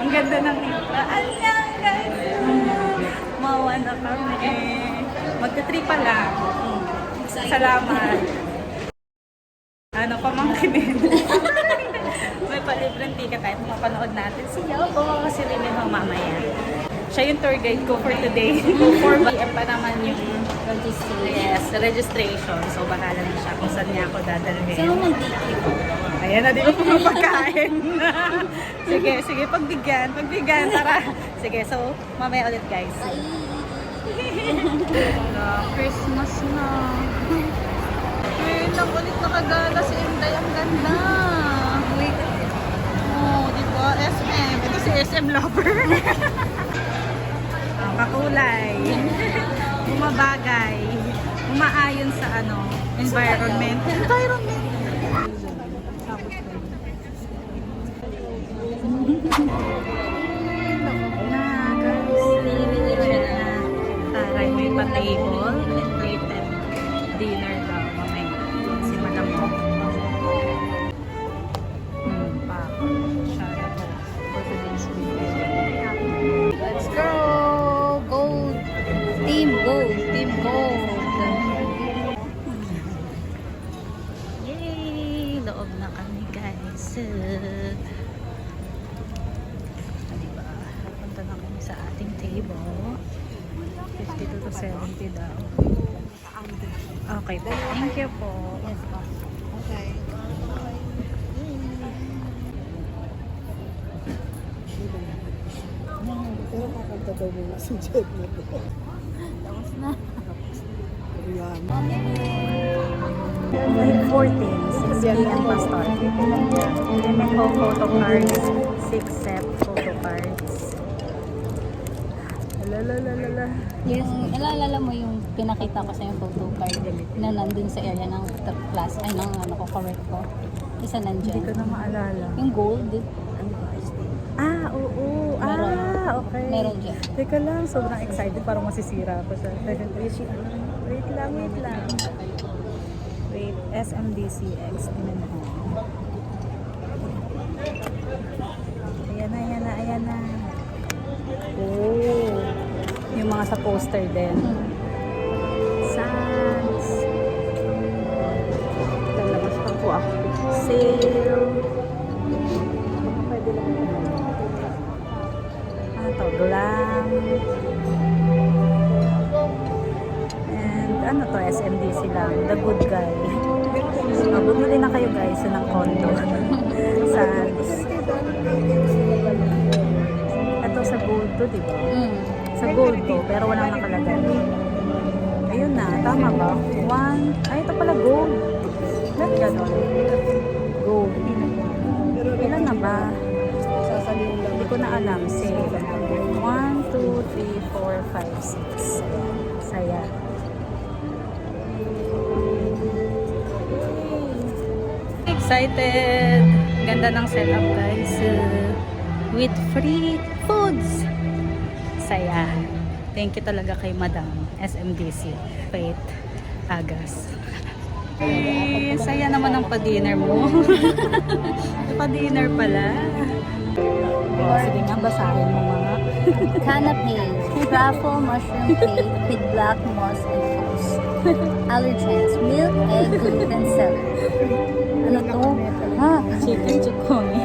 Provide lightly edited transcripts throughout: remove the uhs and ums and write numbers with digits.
Ang ganda ng ipla. Ayan, guys. Mawa na kami. Magka-3 pa lang. Salamat. Ano, pamangkinin. May palibreng ticket tayo. Mapanood natin si Yobo. Si Rilin mo mamaya. Siya yung tour guide ko for today. 4 p.m. pa naman yung registration. So, bahala na siya kung saan niya ako dadalhin. Saan mo mag-dikit? Ayan na, di ba pagkain? Sige, pagbigyan, tara. Sige, so, mamaya ulit guys. Christmas na. Lang ulit nakagala si Inday. Ang ganda. Wait. Oh, di ba? SM. Ito si SM lover. Kakulay. Bumabagay. Umaayon sa environment. Taray, may pa-table and plated dinner daw. Mamaya. Si Madam Mo. For today's video. Let's go! Gold! Team Gold! Team Gold! Yay! Loob na kami guys. Diba? Punta na kami sa ating table. 52 to 70 daw. Okay po. Thank you po. Yes, po. Okay. Pero kakanta daw mo si Jet na to. Tapos na. Ayan. 14, 6 p.m. pa start. Limit home photo cards, 6 set photo cards. Lalalala. Yes, ilalala mo yung pinakita ko sa yung photo card na nandun sa area ng class, ay ng correct ko. Isa Hindi nandyan. ko na maalala. Yung gold. Oo. Meron. Okay. Meron dyan. Teka lang, sobrang excited. Parang masisira ako siya. Wait lang. Wait, SMDCX. Tingnan mo. Ayan na. Oh. Yung mga sa poster din. Sans. Lalabas pa po ako. Sale. Pwede lang ito. Glam. And to, SMDC lang. The Good Guy. Bumili na kayo guys ng condo. Sans. Ito sa gold to, diba? Sa gold to, pero walang nakalagay. Ayun na, tama ba? Ito pala gold. Ba't gano'n? Gold. Ilan na ba? Hindi ko na alam. Say, 1, 2, 3, 4, 5, 6. Saya. Excited! Ganda ng setup guys. With free foods. Saya. Thank you talaga kay Madam SMDC. Faith Agas. Saya naman ang pa-dinner mo. Pa-dinner pala. Sige nga, basahin mo mga. Canapé, truffle mushroom cake with black moss and toast. Allergens, milk, egg, gluten, celery. Ano to? Chicken chikoni.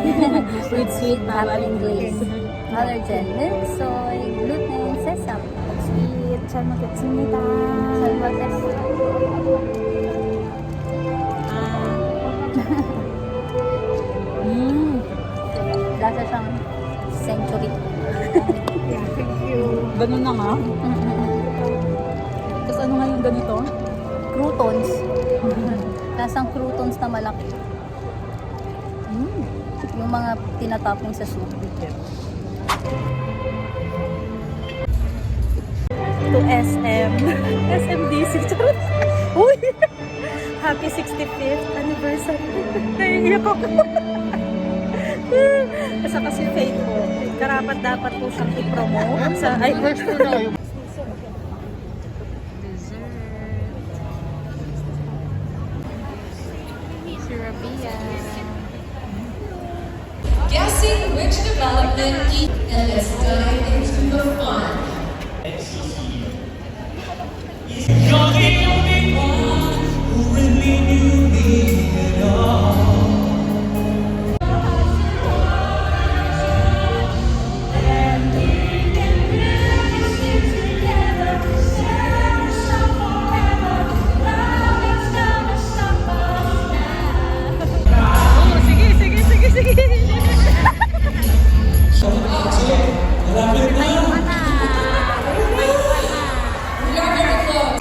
With sweet apple glaze. Allergen, milk, soy, gluten, sesame. Sweet. Salmagatsinita. Lasa siyang century. Thank you. Ganun na nga. Tapos ano nga yung ganito? Croutons. Lasang croutons na malaki. Yung mga tinatapong sa soup. To SMDC. Charot. Uy! Happy 65th anniversary. Naiiyak ako. Kasi faithful. Karapat dapat po siyang i-promote sa First ko na yung dessert. Sirapia. Guess discussing which development and let's dive into the fun. You're the only one who really knew me at all. Oo, sige, sige, sige, sige. Malapit na. We are very close.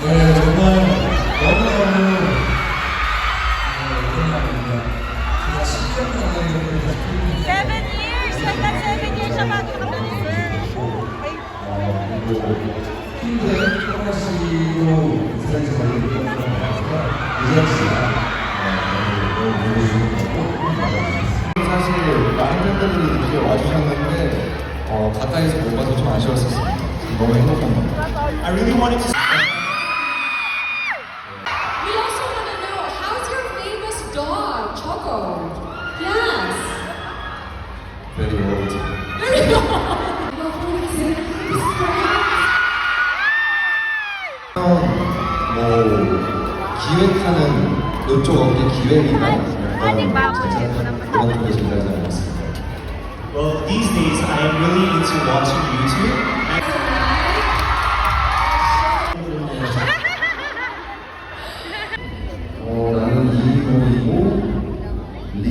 네, 정말 너무너무 오랜만입니다. 제가 10년 만에 이렇게 7 years! Hanggang 7 years siya bago kami-reserve. 그리고 팀대 하나씩으로 인사해서 말씀드리는 유정 씨가 너무 좋은 거고 사실 많은 팬들이 이렇게 와주셨는데 가까이서 못 봐서 좀 아쉬웠었습니다. 너무 행복합니다. I really wanted to We also want to know, how's your famous dog, Choco? Yes. very old. There you go. 뭐 기획하는 이쪽 업계 기획이나 그런 쪽에 준비하지 않았습니다. Well, these days I am really into watching YouTube. 나는 이이고 리.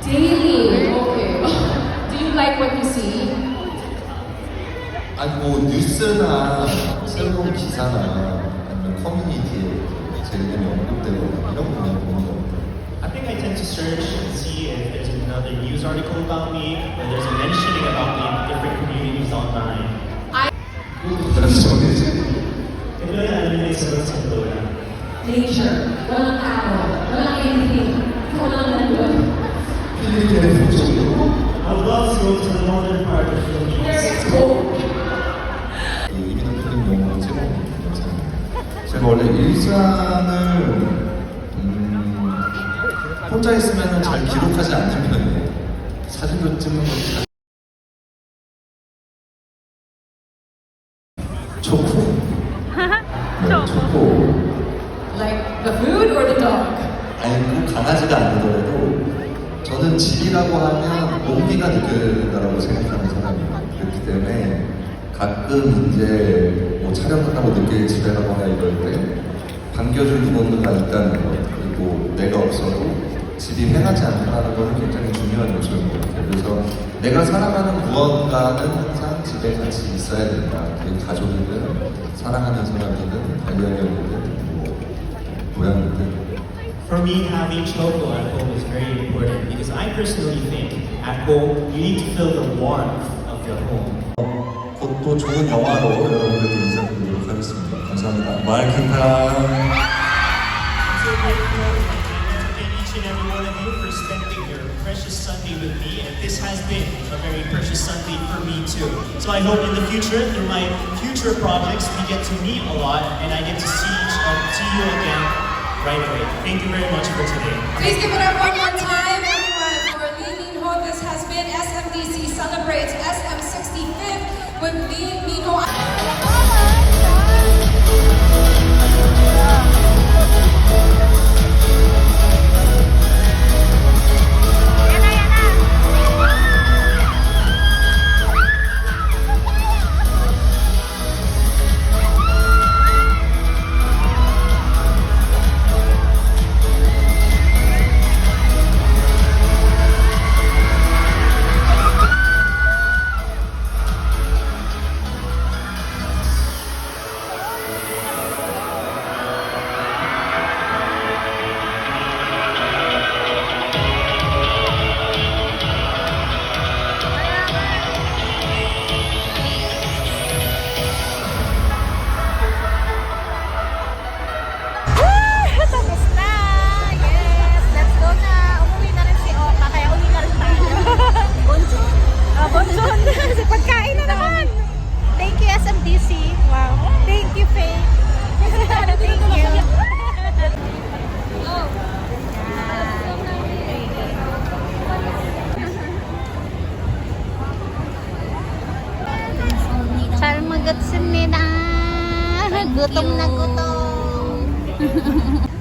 Daily. Okay. Do you like what you see? 아니 뭐 뉴스나 새로운 기사나 아니면 커뮤니티에 제 이름이 언급되거나 이런 거 그냥 보는 겁니다. I think I tend to search and see if there's another news article about me or there's a mentioning about me in different communities online. 그래서 정해지. 그러면 아니면 있어서 정도야. Nature. Walang tao. Walang anything. Walang nandun. 필리핀의 북쪽으로 I would love to go to the northern part of the Philippines. It's cold. 이민호 필름 영화 제목입니다. 제가 원래 일상을 혼자 있으면 잘 기록하지 않는 편이에요. 사진도 찍는 것도 잘. 초코. 네, 초코. Like the food or the dog? 아니 꼭 강아지가 아니더라도 저는 집이라고 하면 온기가 느껴진다고 생각하는 사람이에요. 그렇기 때문에 가끔 이제 뭐 촬영 끝나고 늦게 집에 가거나 이럴 때 반겨줄 누군가가 있다는 것, 그리고 내가 없어도 집이 행하지 않는다는 것은 굉장히 중요한 요소인 것 같아요. 그래서 내가 사랑하는 무언가는 항상 집에 같이 있어야 된다. 그게 가족이든 사랑하는 사람이든 반려견이든 뭐 고양이든. For me, having Choco at home is very important because I personally think at home you need to feel the warmth of your home. 곧 또 좋은 영화로 여러분들께 인사드리도록 하겠습니다. 감사합니다. 마이크카. So grateful and thank each and every one of you for spending your precious Sunday with me, and this has been a very precious Sunday for me too. So I hope in the future, through my future projects, we get to meet a lot, and I get to see you again right away. Thank you very much for today. Please give it up one more time, everyone, for Lee Min-ho. This has been SMDC celebrates SM65th with Lee Min-ho. Tapos na! Yes! Let's go na! Umuwi na rin si Oka, kaya uwi na rin tayo. Bonjon! Bonjon! Kasi pagkain na naman! Thank you, SMDC. Wow. Thank you, Faye. Thank you. 잘 먹었습니다. 구tom na gutom.